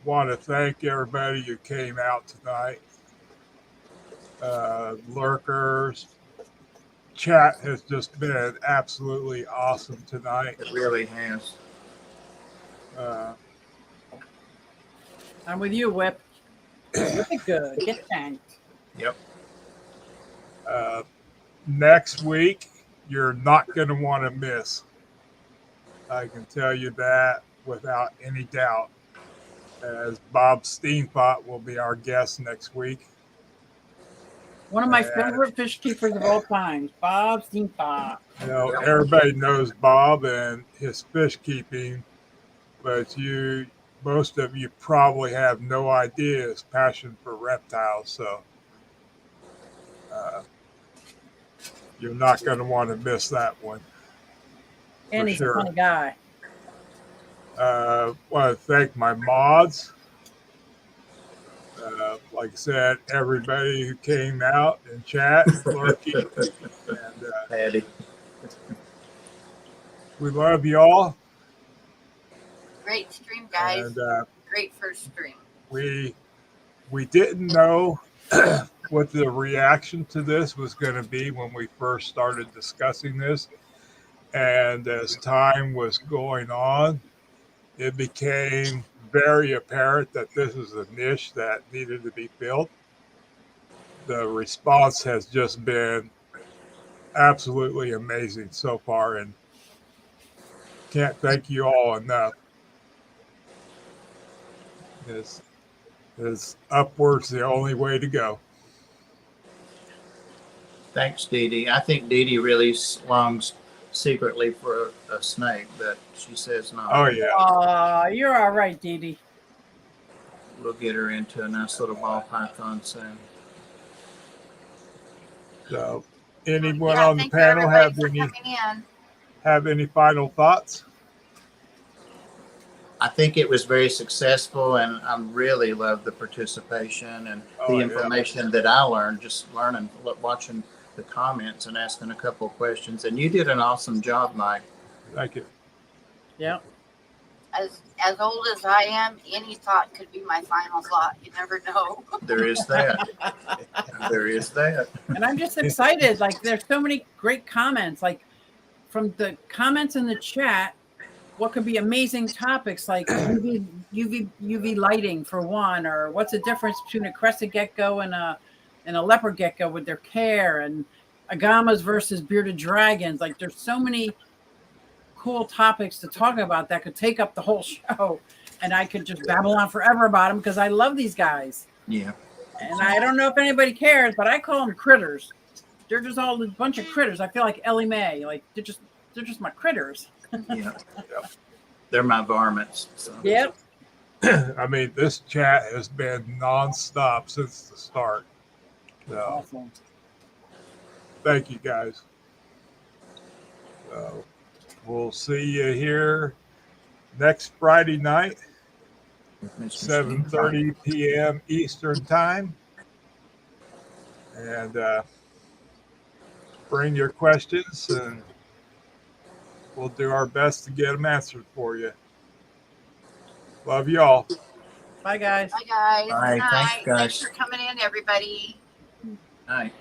want to thank everybody who came out tonight. Lurkers. Chat has just been absolutely awesome tonight. It really has. I'm with you, Whip. Whip it good. Get tanked. Yep. Next week, you're not going to want to miss. I can tell you that without any doubt, as Bob Steenpot will be our guest next week. One of my favorite fish keepers of all time, Bob Steenpot. Everybody knows Bob and his fish keeping, but most of you probably have no idea his passion for reptiles. So you're not going to want to miss that one. And he's a funny guy. Want to thank my mods. Like I said, everybody who came out and chat, Lurky, and Patty. We love you all. Great stream, guys. And great first stream. We didn't know what the reaction to this was going to be when we first started discussing this. And as time was going on, it became very apparent that this is a niche that needed to be filled. The response has just been absolutely amazing so far, and can't thank you all enough. Is upwards the only way to go. Thanks, Dee Dee. I think Dee Dee really longs secretly for a snake, but she says no. Oh, yeah. You're all right, Dee Dee. We'll get her into a nice little ball python soon. So, anyone on the panel have any final thoughts? I think it was very successful, and I really love the participation and the information that I learned, just learning, watching the comments and asking a couple of questions. And you did an awesome job, Mike. Thank you. Yeah. As old as I am, any thought could be my final thought. You never know. There is that. There is that. And I'm just excited. Like, there's so many great comments. Like, from the comments in the chat, what could be amazing topics like UV lighting for one, or what's the difference between a crested gecko and a leopard gecko with their care, and agamas versus bearded dragons. Like, there's so many cool topics to talk about that could take up the whole show, and I could just babble on forever about them because I love these guys. Yeah. And I don't know if anybody cares, but I call them critters. They're just all a bunch of critters. I feel like Ellie Mae. Like, they're just my critters. Yeah. They're my varmints. So. Yep. I mean, this chat has been nonstop since the start. So, awesome. Thank you, guys. So, we'll see you here next Friday night Miss Machine. 7:30 p.m. Eastern Time. And bring your questions, and we'll do our best to get them answered for you. Love y'all. Bye, guys. Bye, guys. All Good right, thanks, night. guys. Thanks for coming in, everybody. All right.